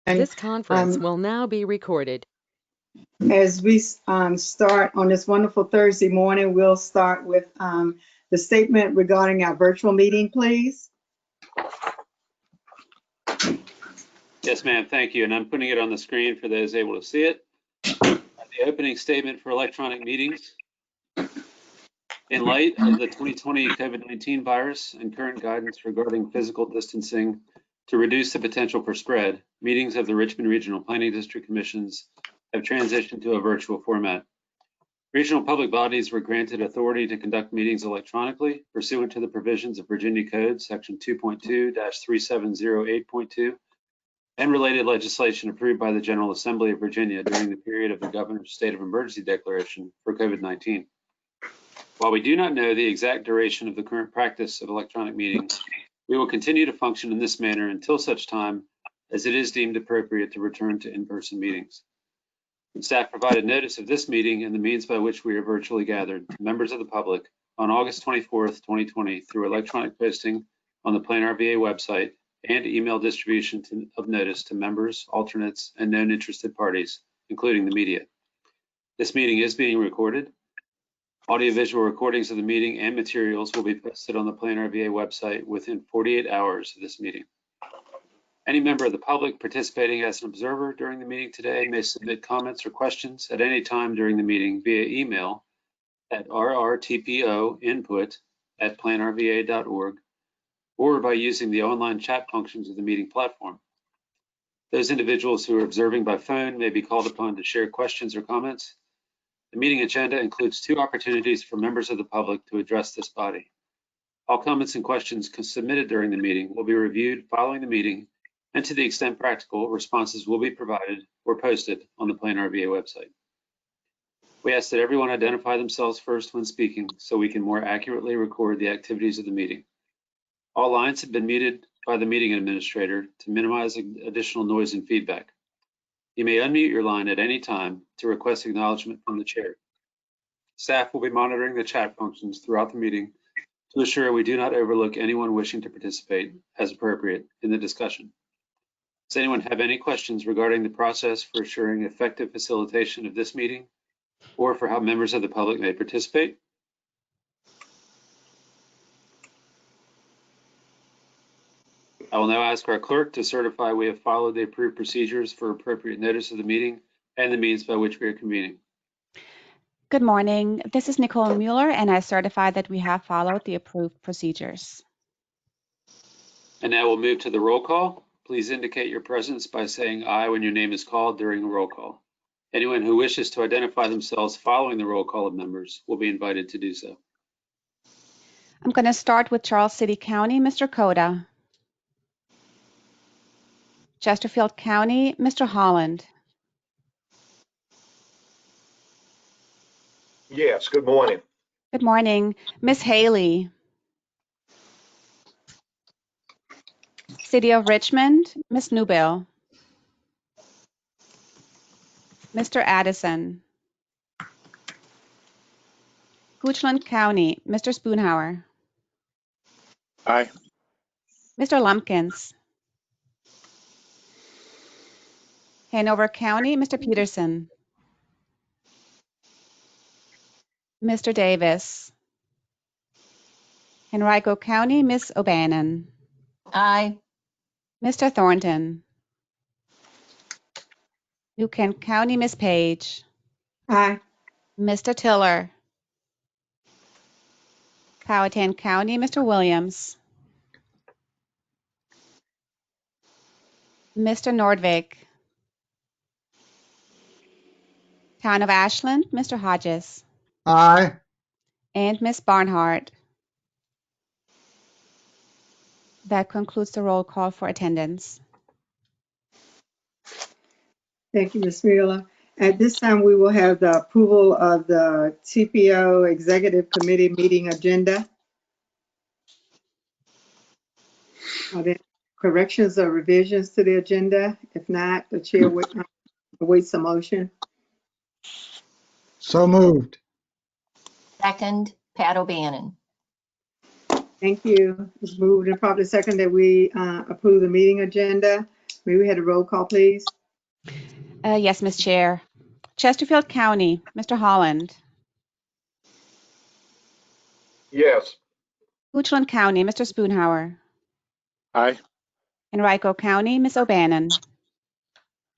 This conference will now be recorded. As we start on this wonderful Thursday morning, we'll start with the statement regarding our virtual meeting, please. Yes, ma'am. Thank you. And I'm putting it on the screen for those able to see it. The opening statement for electronic meetings. In light of the 2020 COVID-19 virus and current guidance regarding physical distancing to reduce the potential for spread, meetings of the Richmond Regional Planning District Commissions have transitioned to a virtual format. Regional public bodies were granted authority to conduct meetings electronically pursuant to the provisions of Virginia Code Section 2.2-3708.2 and related legislation approved by the General Assembly of Virginia during the period of the Governor's State of Emergency Declaration for COVID-19. While we do not know the exact duration of the current practice of electronic meetings, we will continue to function in this manner until such time as it is deemed appropriate to return to in-person meetings. Staff provided notice of this meeting and the means by which we are virtually gathered to members of the public on August 24th, 2020 through electronic posting on the PlanRVA website and email distribution of notice to members, alternates, and known interested parties, including the media. This meeting is being recorded. Audiovisual recordings of the meeting and materials will be posted on the PlanRVA website within 48 hours of this meeting. Any member of the public participating as an observer during the meeting today may submit comments or questions at any time during the meeting via email at rrtpoinput@planrva.org or by using the online chat functions of the meeting platform. Those individuals who are observing by phone may be called upon to share questions or comments. The meeting agenda includes 2 opportunities for members of the public to address this body. All comments and questions submitted during the meeting will be reviewed following the meeting, and to the extent practical, responses will be provided or posted on the PlanRVA website. We ask that everyone identify themselves first when speaking so we can more accurately record the activities of the meeting. All lines have been muted by the meeting administrator to minimize additional noise and feedback. You may unmute your line at any time to request acknowledgement from the chair. Staff will be monitoring the chat functions throughout the meeting to assure we do not overlook anyone wishing to participate as appropriate in the discussion. Does anyone have any questions regarding the process for assuring effective facilitation of this meeting or for how members of the public may participate? I will now ask our clerk to certify we have followed the approved procedures for appropriate notice of the meeting and the means by which we are convening. Good morning. This is Nicole Mueller, and I certify that we have followed the approved procedures. And now we'll move to the roll call. Please indicate your presence by saying aye when your name is called during the roll call. Anyone who wishes to identify themselves following the roll call of members will be invited to do so. I'm going to start with Charles City County, Mr. Coda. Chesterfield County, Mr. Holland. Yes, good morning. Good morning. Ms. Haley. City of Richmond, Ms. Newbill. Mr. Addison. Goochland County, Mr. Spoonhauer. Aye. Mr. Lumpkins. Hanover County, Mr. Peterson. Mr. Davis. Henrico County, Ms. O'Bannon. Aye. Mr. Thornton. New Kent County, Ms. Page. Aye. Mr. Tiller. Powhatan County, Mr. Williams. Mr. Nordvik. Town of Ashland, Mr. Hodges. Aye. And Ms. Barnhart. That concludes the roll call for attendance. Thank you, Ms. Mueller. At this time, we will have the approval of the TPO Executive Committee meeting agenda. Are there corrections or revisions to the agenda? If not, the chair awaits a motion. So moved. Second, Pat O'Bannon. Thank you. It's moved and probably second that we approve the meeting agenda. May we have a roll call, please? Yes, Ms. Chair. Chesterfield County, Mr. Holland. Yes. Goochland County, Mr. Spoonhour. Aye. Henrico County, Ms. O'Bannon.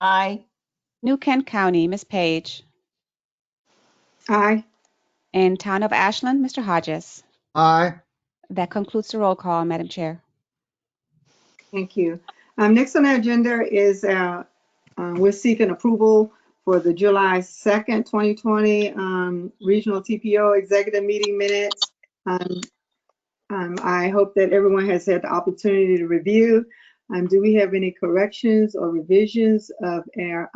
Aye. New Kent County, Ms. Page. Aye. And Town of Ashland, Mr. Hodges. Aye. That concludes the roll call, Madam Chair. Thank you. Next on the agenda is we're seeking approval for the July 2nd, 2020 Regional TPO Executive Meeting Minutes. I hope that everyone has had the opportunity to review. Do we have any corrections or revisions of our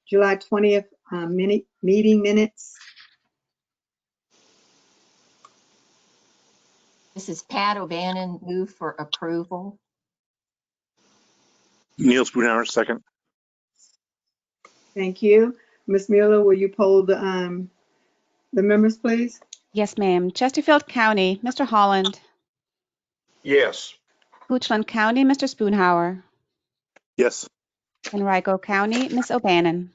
July 20th meeting minutes? This is Pat O'Bannon, move for approval. Neil Spoonhour, second. Thank you. Ms. Mueller, will you poll the members, please? Yes, ma'am. Chesterfield County, Mr. Holland. Yes. Goochland County, Mr. Spoonhour. Yes. Henrico County, Ms. O'Bannon.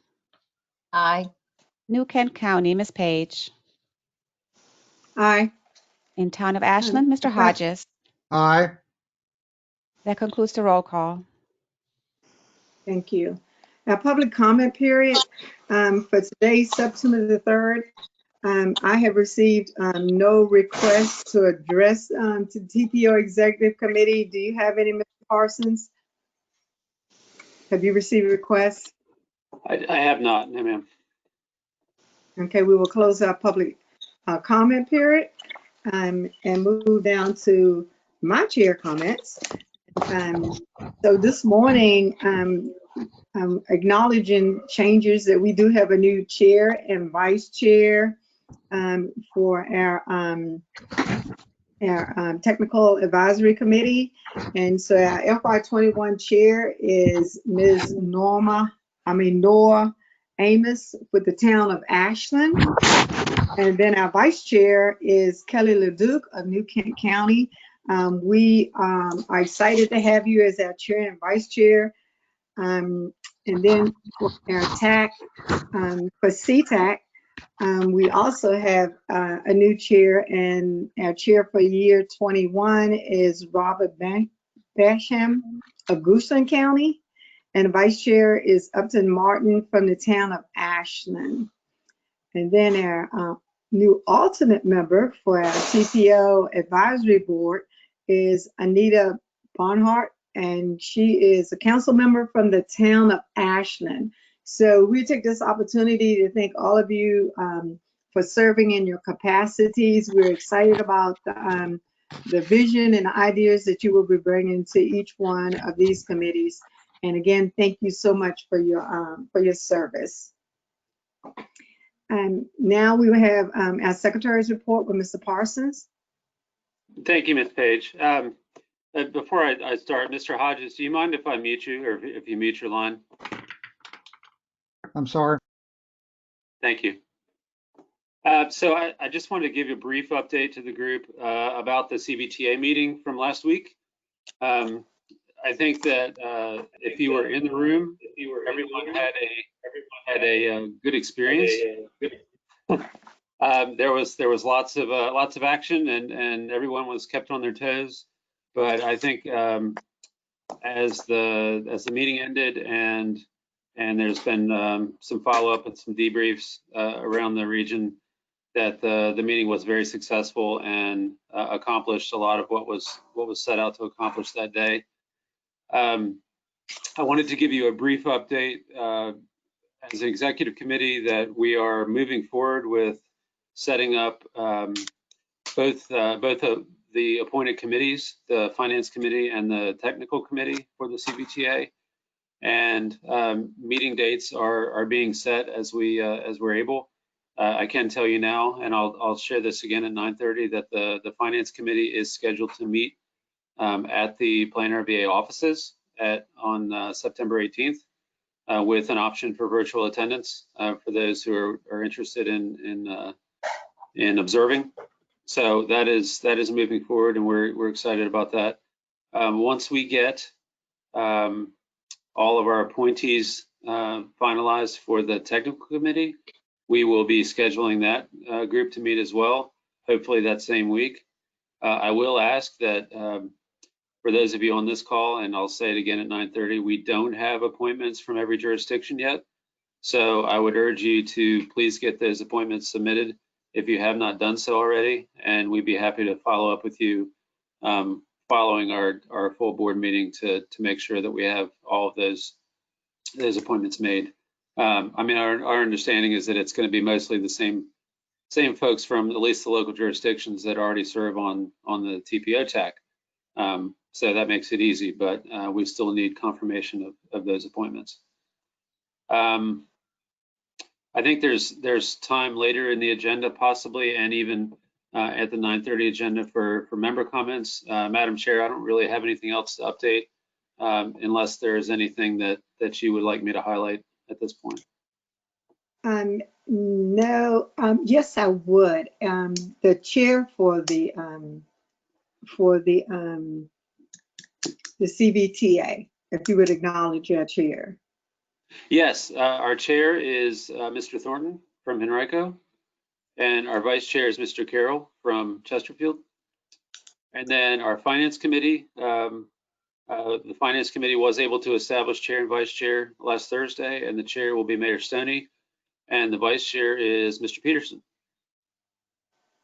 Aye. New Kent County, Ms. Page. Aye. In Town of Ashland, Mr. Hodges. Aye. That concludes the roll call. Thank you. Our public comment period for today, September the 3rd. I have received no requests to address to TPO Executive Committee. Do you have any, Mr. Parsons? Have you received requests? I have not, no, ma'am. Okay, we will close our public comment period and move down to my chair comments. So this morning, I'm acknowledging changes that we do have a new chair and vice chair for our technical advisory committee. And so our FY21 chair is Ms. Noah Amos with the town of Ashland. And then our vice chair is Kelly LeDuc of New Kent County. We are excited to have you as our chair and vice chair. And then for our TAC, for CTAC, we also have a new chair, and our chair for year 21 is Robert Basham of Goochland County, and the vice chair is Upton Martin from the town of Ashland. And then our new alternate member for our TPO advisory board is Anita Barnhart, and she is a council member from the town of Ashland. So we take this opportunity to thank all of you for serving in your capacities. We're excited about the vision and ideas that you will be bringing to each one of these committees. And again, thank you so much for your service. And now we will have our secretary's report with Mr. Parsons. Thank you, Ms. Page. Before I start, Mr. Hodges, do you mind if I mute you, or if you mute your line? I'm sorry. Thank you. So I just wanted to give a brief update to the group about the CBTA meeting from last week. I think that if you were in the room, everyone had a good experience. There was lots of action, and everyone was kept on their toes. But I think as the meeting ended, and there's been some follow-up and some debriefs around the region, that the meeting was very successful and accomplished a lot of what was set out to accomplish that day. I wanted to give you a brief update as an executive committee that we are moving forward with setting up both the appointed committees, the Finance Committee and the Technical Committee for the CBTA, and meeting dates are being set as we're able. I can tell you now, and I'll share this again at 9:30, that the Finance Committee is scheduled to meet at the Planner VA offices on September 18th, with an option for virtual attendance for those who are interested in observing. So that is moving forward, and we're excited about that. Once we get all of our appointees finalized for the technical committee, we will be scheduling that group to meet as well, hopefully that same week. I will ask that for those of you on this call, and I'll say it again at 9:30, we don't have appointments from every jurisdiction yet. So I would urge you to please get those appointments submitted if you have not done so already, and we'd be happy to follow up with you following our full board meeting to make sure that we have all of those appointments made. I mean, our understanding is that it's going to be mostly the same folks from at least the local jurisdictions that already serve on the TPO TAC. So that makes it easy, but we still need confirmation of those appointments. I think there's time later in the agenda possibly, and even at the 9:30 agenda for member comments. Madam Chair, I don't really have anything else to update unless there's anything that you would like me to highlight at this point. No, yes, I would. The chair for the CBTA, if you would acknowledge your chair. Yes, our chair is Mr. Thornton from Henrico, and our vice chair is Mr. Carroll from Chesterfield. And then our finance committee, the finance committee was able to establish chair and vice chair last Thursday, and the chair will be Mayor Stoney, and the vice chair is Mr. Peterson.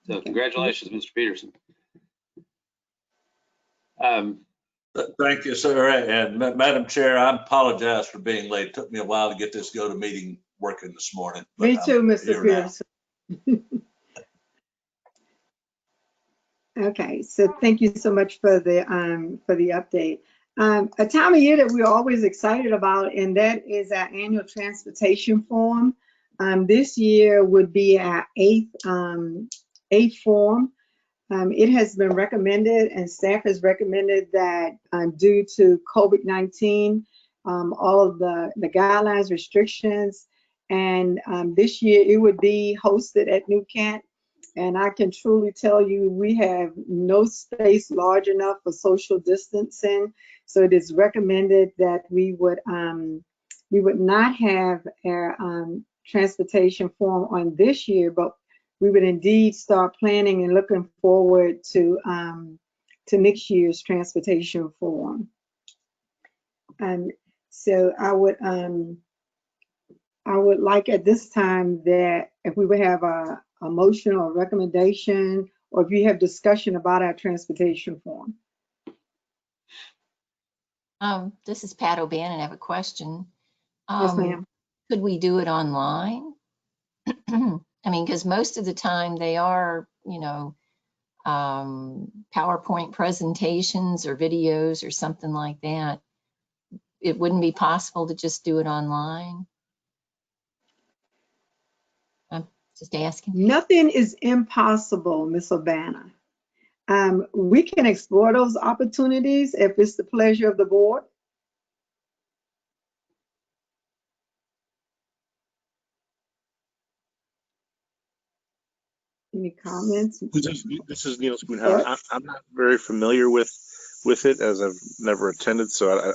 So Okay. congratulations, Mr. Peterson. Thank you, sir. And Madam Chair, I apologize for being late. It took me a while to get this go-to meeting working this morning. Me too, Mr. here now. Pearson. Okay, so thank you so much for the update. A time of year that we're always excited about, and that is our annual transportation forum. This year would be our eighth forum. It has been recommended, and staff has recommended that due to COVID-19, all of the guidelines, restrictions, and this year it would be hosted at New Kent. And I can truly tell you, we have no space large enough for social distancing. So it is recommended that we would not have our transportation forum on this year, but we would indeed start planning and looking forward to next year's transportation forum. So I would like at this time that if we would have a motion or recommendation, or if you have discussion about our transportation forum. This is Pat O'Bannon. I have a question. Yes, ma'am. Could we do it online? I mean, because most of the time they are, PowerPoint presentations or videos or something like that. It wouldn't be possible to just do it online? I'm just asking. Nothing is impossible, Ms. Urbana. We can explore those opportunities if it's the pleasure of the board. Any comments? This is Neil Spoonhour. I'm not very familiar with it, as I've never attended, so I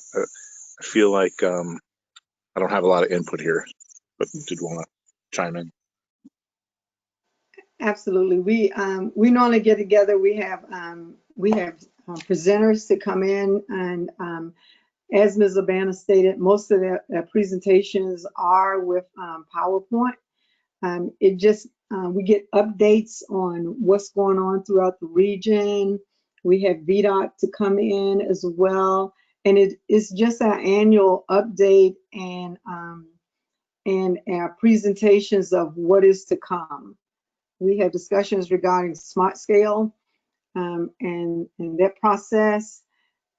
feel like I don't have a lot of input here, but did want to chime in. Absolutely. We normally get together. We have presenters to come in, and as Ms. Urbana stated, most of their presentations are with PowerPoint. It just we get updates on what's going on throughout the region. We have VDOT to come in as well, and it's just our annual update and our presentations of what is to come. We have discussions regarding smart scale and that process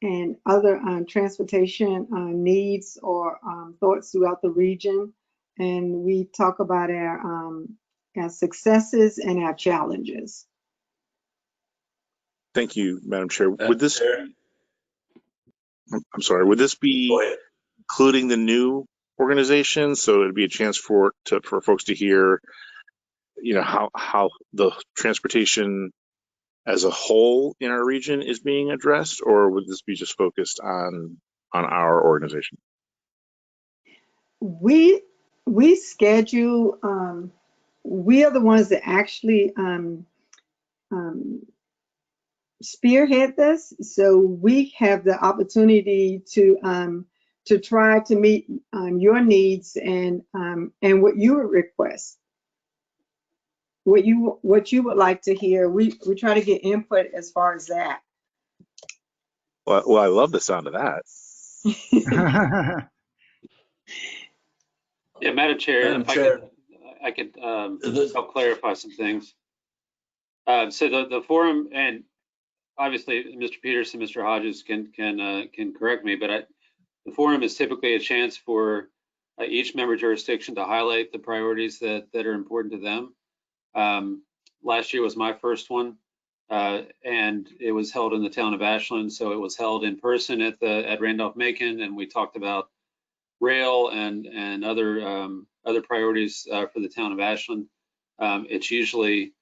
and other transportation needs or thoughts throughout the region. And we talk about our successes and our challenges. Thank you, Madam Chair. Would this? I'm sorry. Would this be including the new organization? So it'd be a chance for folks to hear, how the transportation as a whole in our region is being addressed, or would this be just focused on our organization? we schedule, we are the ones that actually spearhead this. So we have the opportunity to try to meet your needs and what you would request, what you would like to hear. We try to get input as far as that. Well, I love the sound of that. Yeah, Madam Chair, Madam if Chair. I could help clarify some things. So the forum, and obviously Mr. Peterson, Mr. Hodges can correct me, but the forum is typically a chance for each member jurisdiction to highlight the priorities that are important to them. Last year was my first one, and it was held in the town of Ashland. So it was held in person at Randolph-Macon, and we talked about rail and other priorities for the town of Ashland. It's usually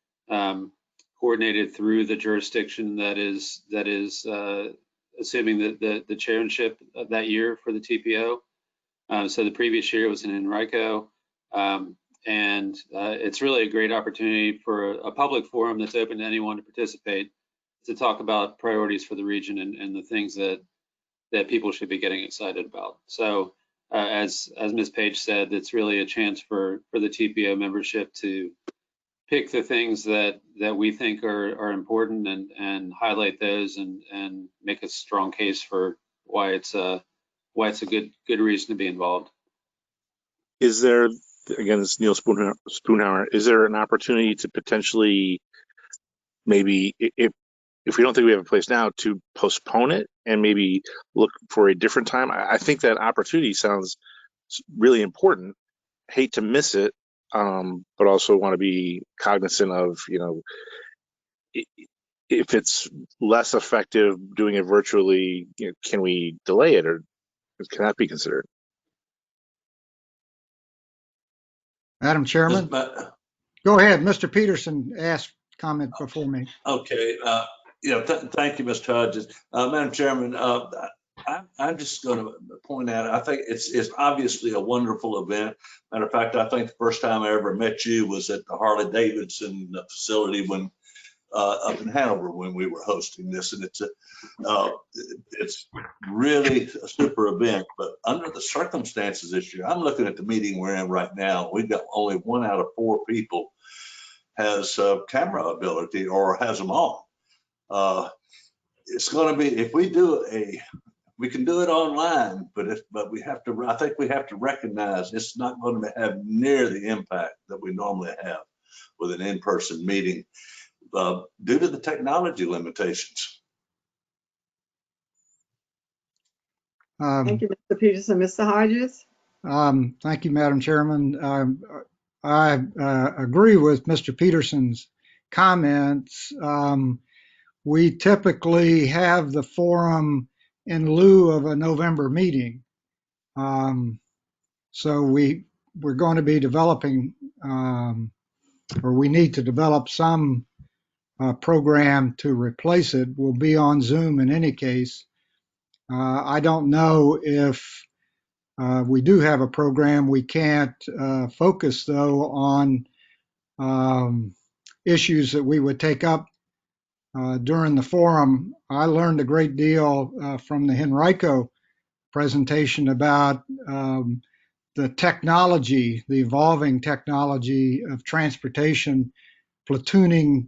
coordinated through the jurisdiction that is assuming the chairmanship of that year for the TPO. So the previous year it was in Enrico. And it's really a great opportunity for a public forum that's open to anyone to participate, to talk about priorities for the region and the things that people should be getting excited about. So as Ms. Page said, it's really a chance for the TPO membership to pick the things that we think are important and highlight those and make a strong case for why it's a good reason to be involved. Is there, again, this is Neil Spoonhauer, is there an opportunity to potentially maybe, if we don't think we have a place now, to postpone it and maybe look for a different time? I think that opportunity sounds really important. Hate to miss it, but also want to be cognizant of, if it's less effective doing it virtually, can we delay it, or can that be considered? Madam Chairman, go ahead. Mr. Peterson asked comment before me. Okay. Thank you, Mr. Hodges. Madam Chairman, I'm just going to point out, I think it's obviously a wonderful event. Matter of fact, I think the first time I ever met you was at the Harley Davidson facility when up in Hanover when we were hosting this, and it's really a super event. But under the circumstances this year, I'm looking at the meeting we're in right now. We've got only 1 out of 4 people has camera ability or has them on. It's going to be, if we do we can do it online, but we have to, I think we have to recognize it's not going to have near the impact that we normally have with an in-person meeting due to the technology limitations. Thank you, Mr. Peterson. Mr. Hodges? Thank you, Madam Chairman. I agree with Mr. Peterson's comments. We typically have the forum in lieu of a November meeting. So we're going to be developing, or we need to develop some program to replace it. We'll be on Zoom in any case. I don't know if we do have a program. We can't focus, though, on issues that we would take up during the forum. I learned a great deal from the Henrico presentation about the technology, the evolving technology of transportation, platooning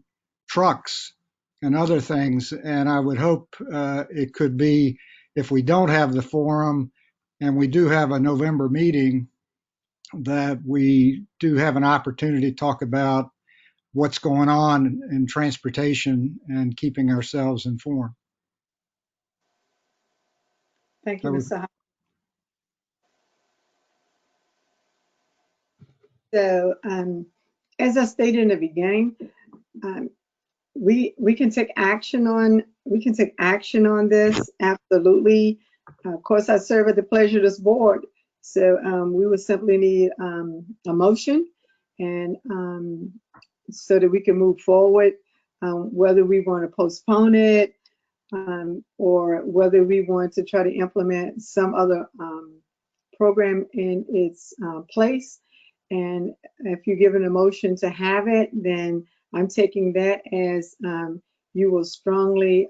trucks and other things. And I would hope it could be, if we don't have the forum and we do have a November meeting, that we do have an opportunity to talk about what's going on in transportation and keeping ourselves informed. Thank you, Mr. Hodges. So, as I stated in the beginning, we can take action on this. Absolutely. Of course, I serve at the pleasure of this board. So we would simply need a motion, and so that we can move forward, whether we want to postpone it or whether we want to try to implement some other program in its place. And if you're given a motion to have it, then I'm taking that as you will strongly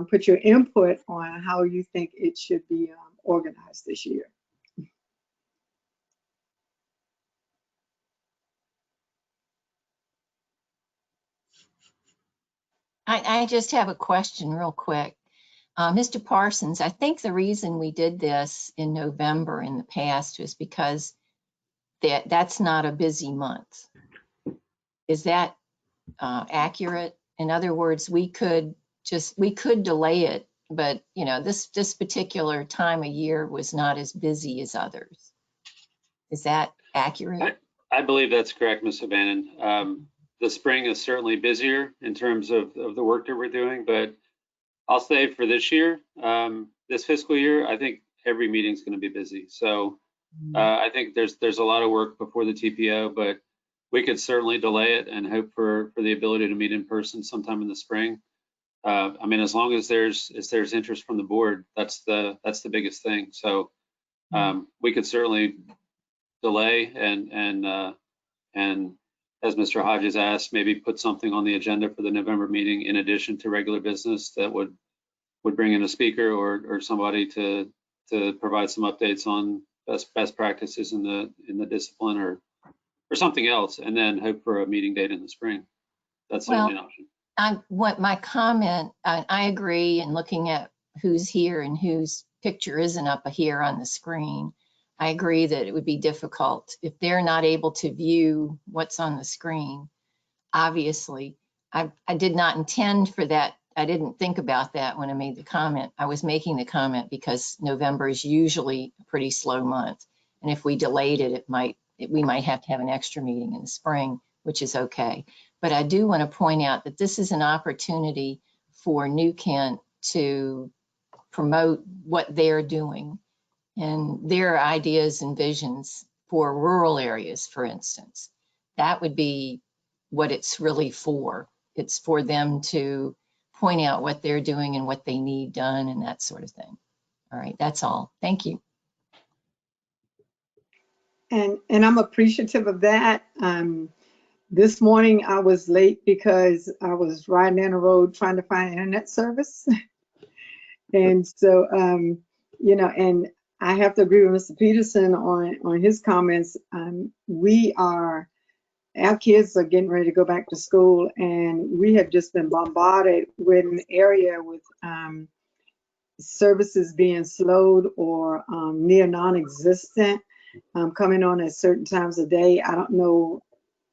put your input on how you think it should be organized this year. I just have a question real quick. Mr. Parsons, I think the reason we did this in November in the past was because that's not a busy month. Is that accurate? In other words, we could delay it, but you know, this particular time of year was not as busy as others. Is that accurate? I believe that's correct, Ms. O'Bannon. The spring is certainly busier in terms of the work that we're doing, but I'll say for this year, this fiscal year, I think every meeting is going to be busy. So I think there's a lot of work before the TPO, but we could certainly delay it and hope for the ability to meet in person sometime in the spring. I mean, as long as there's interest from the board, that's the biggest thing. So we could certainly delay and as Mr. Hodges asked, maybe put something on the agenda for the November meeting in addition to regular business that would bring in a speaker or somebody to provide some updates on best practices in the discipline or something else, and then hope for a meeting date in the spring. That's certainly an option. My comment, I agree, and looking at who's here and whose picture isn't up here on the screen, I agree that it would be difficult if they're not able to view what's on the screen. Obviously, I did not intend for that. I didn't think about that when I made the comment. I was making the comment because November is usually a pretty slow month. And if we delayed it, we might have to have an extra meeting in the spring, which is okay. But I do want to point out that this is an opportunity for New Kent to promote what they're doing and their ideas and visions for rural areas, for instance. That would be what it's really for. It's for them to point out what they're doing and what they need done and that sort of thing. All right, that's all. Thank you. And I'm appreciative of that. This morning I was late because I was riding down the road trying to find internet service. And so, you know, and I have to agree with Mr. Peterson on his comments. Our kids are getting ready to go back to school, and we have just been bombarded with an area with services being slowed or near non-existent, coming on at certain times of day. I don't know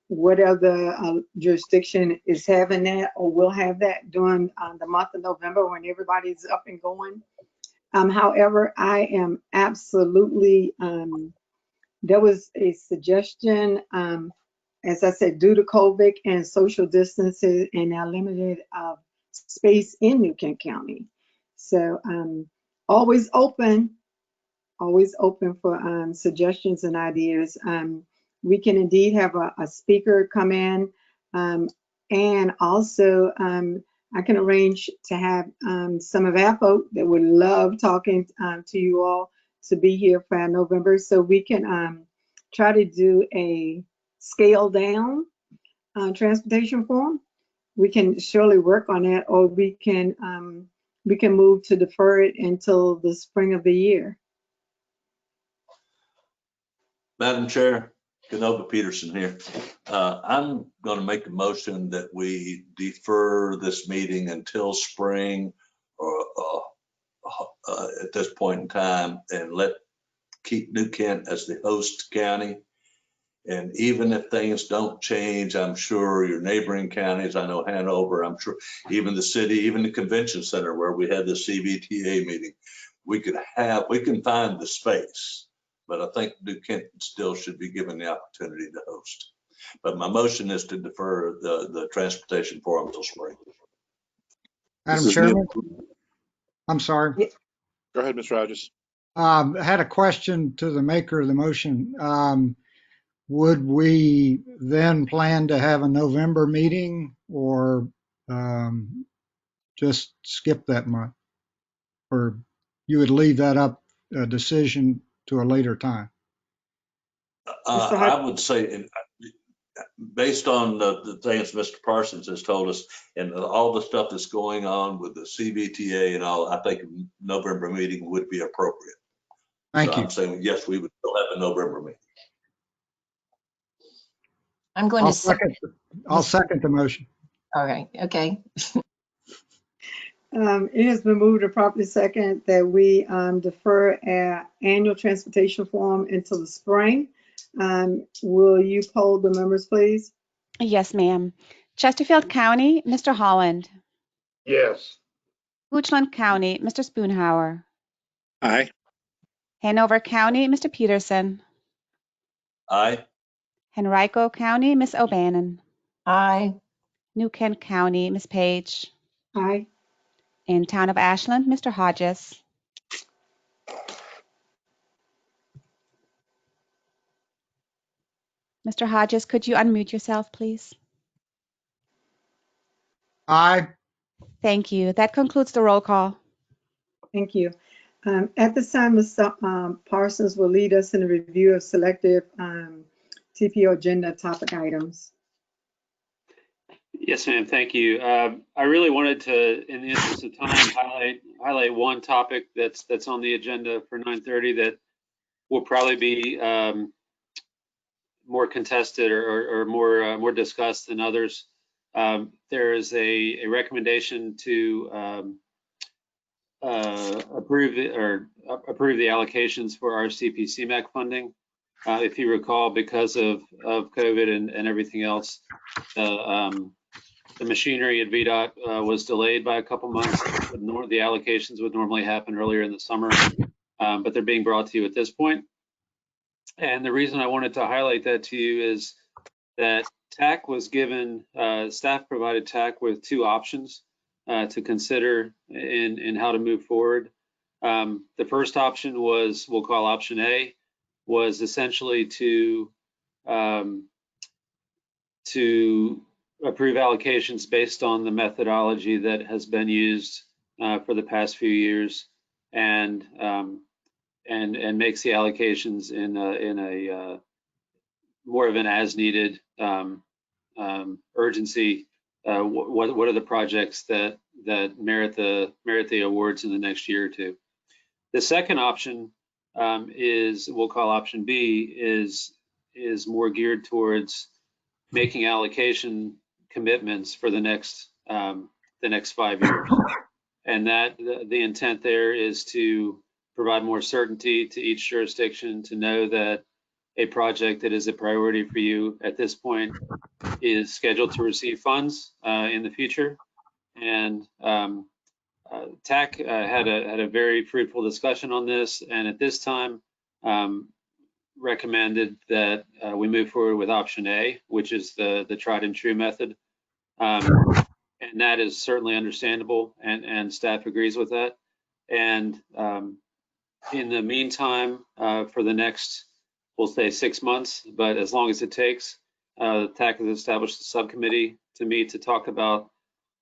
what other jurisdiction is having that or will have that during the month of November when everybody's up and going. However, I am absolutely, there was a suggestion, as I said, due to COVID and social distances and our limited space in New Kent County. So always open for suggestions and ideas. We can indeed have a speaker come in, and also I can arrange to have some of our folk that would love talking to you all to be here for November, so we can try to do a scale down transportation forum. We can surely work on that, or we can move to defer it until the spring of the year. Madam Chair, Canova Peterson here. I'm going to make a motion that we defer this meeting until spring or at this point in time, and keep New Kent as the host county. And even if things don't change, I'm sure your neighboring counties, I know Hanover, I'm sure even the city, even the convention center where we had the CVTA meeting, we can find the space. But I think New Kent still should be given the opportunity to host. But my motion is to defer the transportation forum until spring. Madam Chairman, I'm sorry. Yeah. Go ahead, Mr. Hodges. I had a question to the maker of the motion. Would we then plan to have a November meeting or just skip that month? Or you would leave that up decision to a later time. Mr. I would say, based on the things Mr. Parsons has told us and all the stuff that's going on with the CBTA and all, I think November meeting would be appropriate. Thank So you. I'm saying, yes, we would still have a November meeting. I'm going I'll to I'll second the motion. All right. Okay. It has been moved and properly second that we defer our annual transportation forum until the spring. Will you poll the members, please? Yes, ma'am. Chesterfield County, Mr. Holland. Yes. Goochland County, Mr. Spoonhour. Aye. Hanover County, Mr. Peterson. Aye. Henrico County, Ms. O'Bannon. Aye. New Kent County, Ms. Page. Aye. In Town of Ashland, Mr. Hodges. Mr. Hodges, could you unmute yourself, please? Aye. Thank you. That concludes the roll call. Thank you. At this time, Mr. Parsons will lead us in a review of selective TPO agenda topic items. Yes, ma'am. Thank you. I really wanted to, in the interest of time, highlight one topic that's on the agenda for 9:30 that will probably be more contested or more discussed than others. There is a recommendation to approve the allocations for our CP-CMAQ funding. If you recall, because of COVID and everything else, the machinery at VDOT was delayed by a couple months. The allocations would normally happen earlier in the summer, but they're being brought to you at this point. And the reason I wanted to highlight that to you is that TAC was given, staff provided TAC with two options to consider in how to move forward. The first option was, we'll call option A, was essentially to approve allocations based on the methodology that has been used for the past few years, and makes the allocations in a more of an as-needed urgency. What are the projects that merit the awards in the next year or two? The second option is, we'll call option B, is more geared towards making allocation commitments for the next 5 years, and that the intent there is to provide more certainty to each jurisdiction to know that a project that is a priority for you at this point is scheduled to receive funds in the future. And TAC had a very fruitful discussion on this, and at this time recommended that we move forward with option A, which is the tried and true method. And that is certainly understandable, and staff agrees with that. And in the meantime, for the next, we'll say 6 months, but as long as it takes, TAC has established a subcommittee to meet to talk about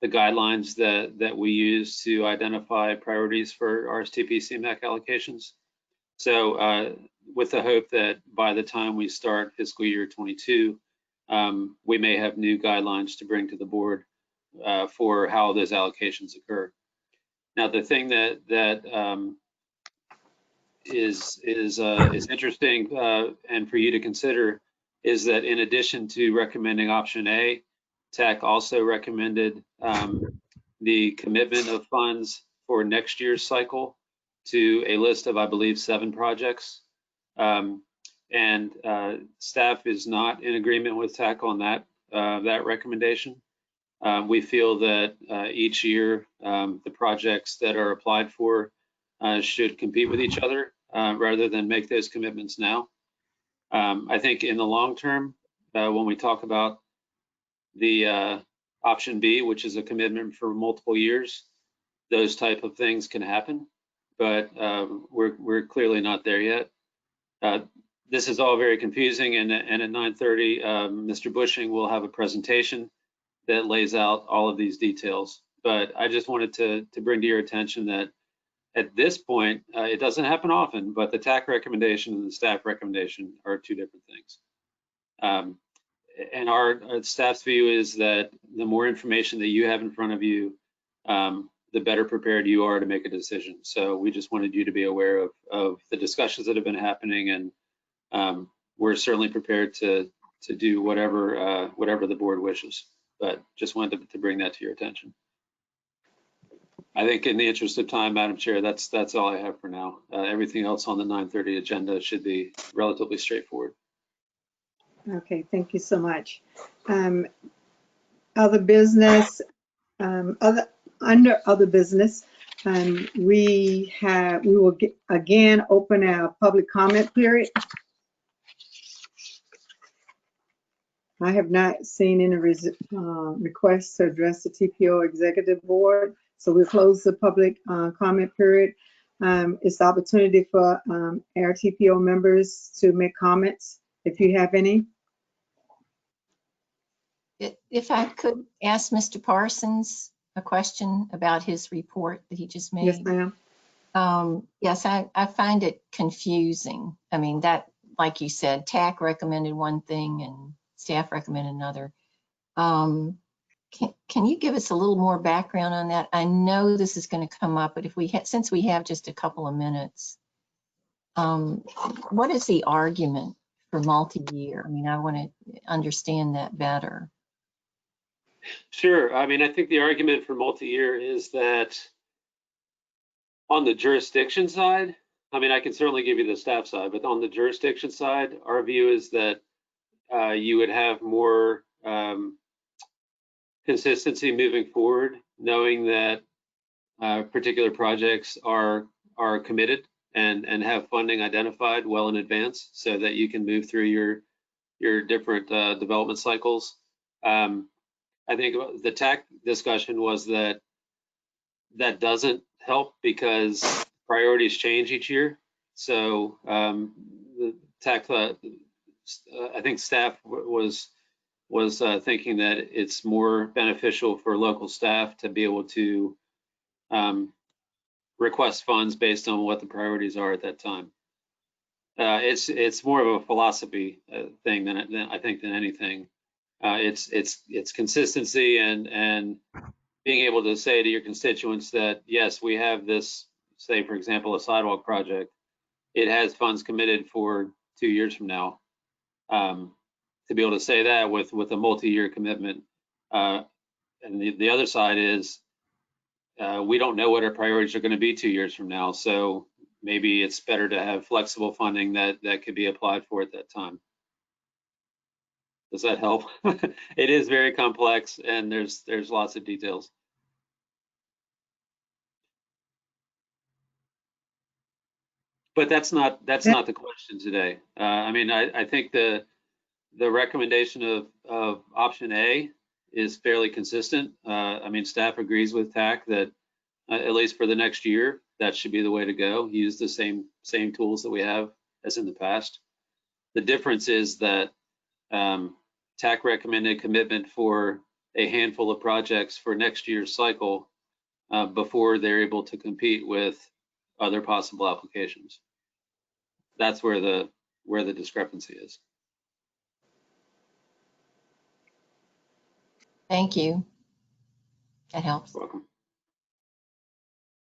the guidelines that we use to identify priorities for RSTP-CMAQ allocations. So with the hope that by the time we start fiscal year 22, we may have new guidelines to bring to the board for how those allocations occur. Now, the thing that is interesting and for you to consider is that in addition to recommending option A, TAC also recommended the commitment of funds for next year's cycle to a list of, I believe, 7 projects. And staff is not in agreement with TAC on that recommendation. We feel that each year the projects that are applied for should compete with each other rather than make those commitments now. I think in the long term, when we talk about the option B, which is a commitment for multiple years, those type of things can happen, but we're clearly not there yet. This is all very confusing, and at 9:30, Mr. Bushing will have a presentation that lays out all of these details. But I just wanted to bring to your attention that at this point, it doesn't happen often, but the TAC recommendation and the staff recommendation are two different things. And our staff's view is that the more information that you have in front of you, the better prepared you are to make a decision. So we just wanted you to be aware of the discussions that have been happening, and we're certainly prepared to do whatever the board wishes. But just wanted to bring that to your attention. I think in the interest of time, Madam Chair, that's all I have for now. Everything else on the 9:30 agenda should be relatively straightforward. Okay, thank you so much. Other business, under other business, we will again open our public comment period. I have not seen any requests to address the TPO Executive Board, so we'll close the public comment period. It's the opportunity for RRTPO members to make comments, if you have any. If I could ask Mr. Parsons a question about his report that he just made. Yes, ma'am. Yes, I find it confusing. I mean, that, like you said, TAC recommended one thing and staff recommended another. Can you give us a little more background on that? I know this is going to come up, but if since we have just a couple of minutes, what is the argument for multi-year? I mean, I want to understand that better. Sure. I mean, I think the argument for multi-year is that on the jurisdiction side, I mean, I can certainly give you the staff side, but on the jurisdiction side, our view is that you would have more consistency moving forward, knowing that particular projects are committed and have funding identified well in advance, so that you can move through your different development cycles. I think the TAC discussion was that doesn't help because priorities change each year. So the TAC, I think staff was thinking that it's more beneficial for local staff to be able to request funds based on what the priorities are at that time. It's more of a philosophy thing than anything. It's consistency and being able to say to your constituents that, yes, we have this, say, for example, a sidewalk project. It has funds committed for 2 years from now. To be able to say that with a multi-year commitment. And the other side is we don't know what our priorities are going to be 2 years from now. So maybe it's better to have flexible funding that could be applied for at that time. Does that help? It is very complex, and there's lots of details. But that's not the question today. I mean, I think the recommendation of option A is fairly consistent. I mean, staff agrees with TAC that at least for the next year, that should be the way to go. Use the same tools that we have as in the past. The difference is that TAC recommended commitment for a handful of projects for next year's cycle before they're able to compete with other possible applications. That's where the discrepancy is. Thank you. That helps. You're welcome.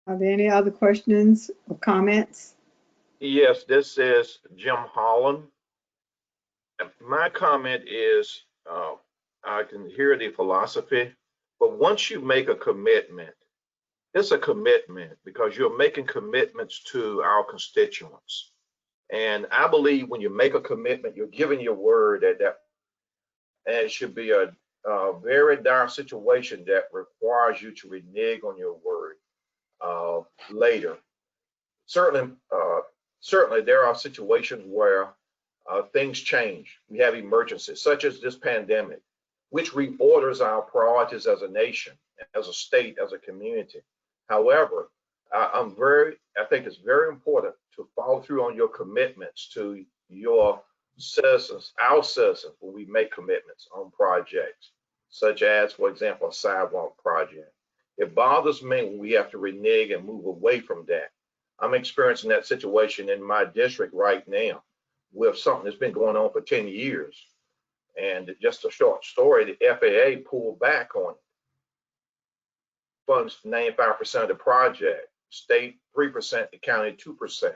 Are there any other questions or comments? Yes, this is Jim Holland. My comment is, I can hear the philosophy, but once you make a commitment, it's a commitment because you're making commitments to our constituents. And I believe when you make a commitment, you're giving your word and it should be a very dire situation that requires you to renege on your word later. Certainly, there are situations where things change. We have emergencies, such as this pandemic, which reorders our priorities as a nation, as a state, as a community. However, I think it's very important to follow through on your commitments to your citizens, our citizens, when we make commitments on projects, such as, for example, a sidewalk project. It bothers me when we have to renege and move away from that. I'm experiencing that situation in my district right now with something that's been going on for 10 years. And just a short story, the FAA pulled back on it. Funds 95% of the project, state 3%, the county 2%.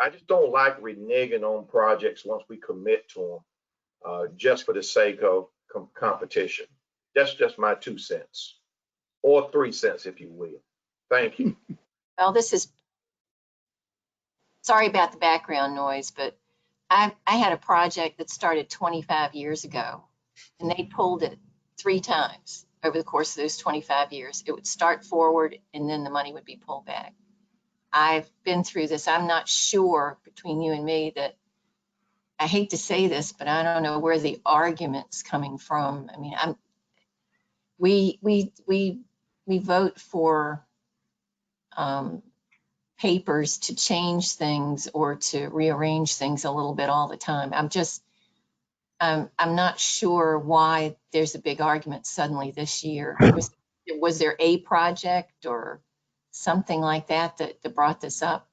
I just don't like reneging on projects once we commit to them, just for the sake of competition. That's just my 2 cents, or 3 cents, if you will. Thank you. Well, this is, sorry about the background noise, but I had a project that started 25 years ago, and they pulled it 3 times over the course of those 25 years. It would start forward, and then the money would be pulled back. I've been through this. I'm not sure, between you and me, that, I hate to say this, but I don't know where the argument's coming from. I mean, we vote for papers to change things or to rearrange things a little bit all the time. I'm not sure why there's a big argument suddenly this year. Was there a project or something like that that brought this up?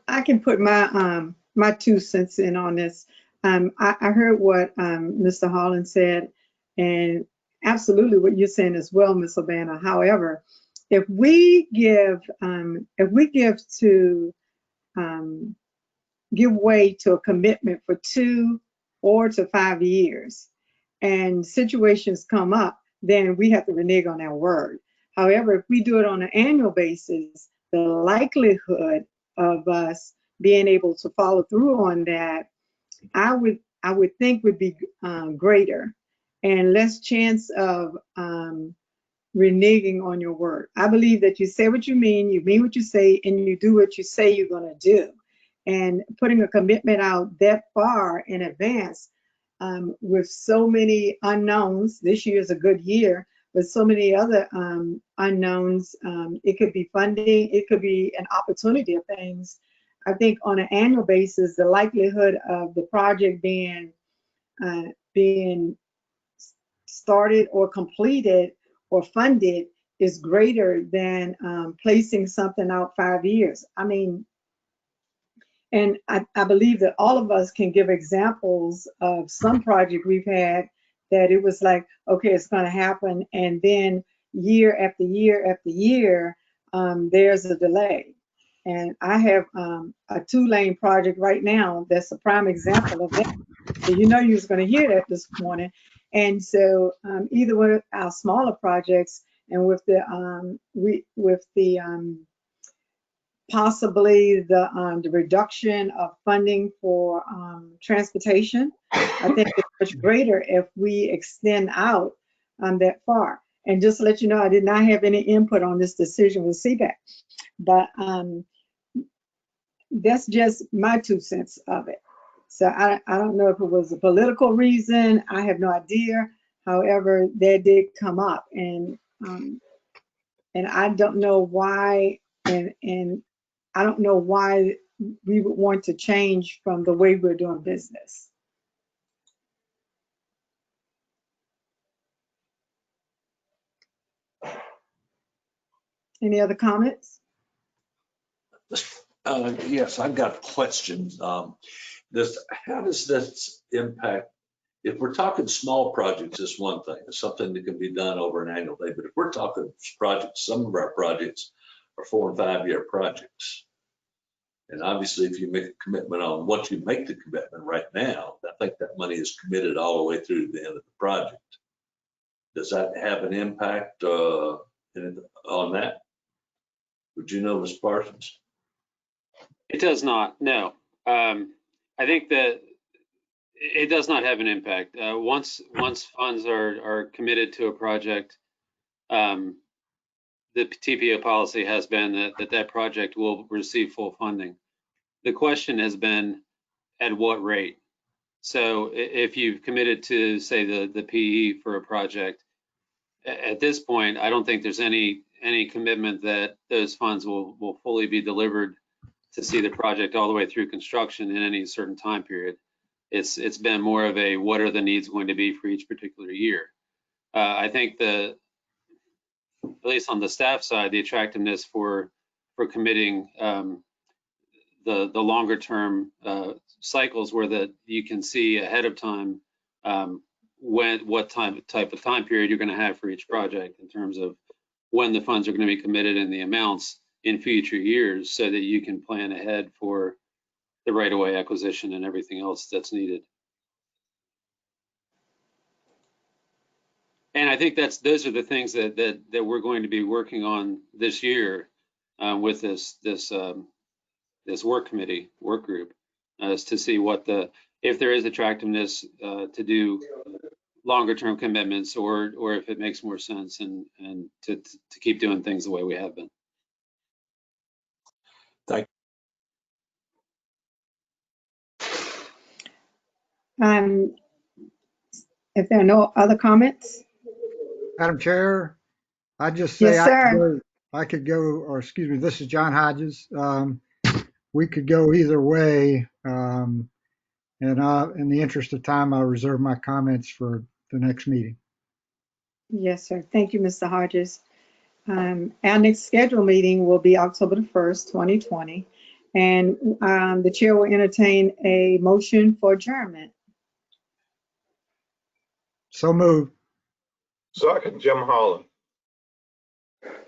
I can put my 2 cents in on this. I heard what Mr. Holland said, and absolutely what you're saying as well, Ms. Urbana. However, if we give way to a commitment for 2 or to 5 years, and situations come up, then we have to renege on our word. However, if we do it on an annual basis, the likelihood of us being able to follow through on that, I would think would be greater, and less chance of reneging on your word. I believe that you say what you mean what you say, and you do what you say you're going to do. And putting a commitment out that far in advance, with so many unknowns, this year is a good year, but so many other unknowns. It could be funding, it could be an opportunity of things. I think on an annual basis, the likelihood of the project being started or completed or funded is greater than placing something out 5 years. I mean, and I believe that all of us can give examples of some project we've had that it was like, okay, it's going to happen, and then year after year after year, there's a delay. And I have a 2-lane project right now that's a prime example of that. So you know you was going to hear that this morning. And so either one of our smaller projects, and with the possibly the reduction of funding for transportation, I think it's much greater if we extend out that far. And just to let you know, I did not have any input on this decision with CBAC, but that's just my 2 cents of it. So I don't know if it was a political reason. I have no idea. However, that did come up, and I don't know why, and I don't know why we would want to change from the way we're doing business. Any other comments? Yes, I've got questions. How does this impact? If we're talking small projects, it's one thing. It's something that can be done over an annual day. But if we're talking projects, some of our projects are 4- and 5-year projects. And obviously, if you make a commitment on what you make the commitment right now, I think that money is committed all the way through to the end of the project. Does that have an impact on that? Would you know, Ms. Parsons? It does not, no. I think that it does not have an impact. Once funds are committed to a project, the TPO policy has been that project will receive full funding. The question has been at what rate. So if you've committed to, say, the PE for a project, at this point, I don't think there's any commitment that those funds will fully be delivered to see the project all the way through construction in any certain time period. It's been more of a what are the needs going to be for each particular year. I think the at least on the staff side, the attractiveness for committing the longer term cycles where that you can see ahead of time what type of time period you're going to have for each project in terms of when the funds are going to be committed and the amounts in future years, so that you can plan ahead for the right-of-way acquisition and everything else that's needed. And I think those are the things that we're going to be working on this year with this work group, is to see if there is attractiveness to do longer term commitments, or if it makes more sense and to keep doing things the way we have been. Thank If there are no other comments, Madam Chair, I just say yes, sir. I could go, or excuse me, this is John Hodges. We could go either way. And in the interest of time, I'll reserve my comments for the next meeting. Yes, sir. Thank you, Mr. Hodges. Our next scheduled meeting will be October the 1st, 2020. And the chair will entertain a motion for adjournment. So moved. Second, Jim Holland.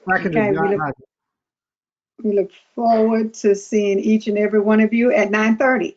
Second Okay, is John Hodges. we look forward to seeing each and every one of you at 9:30.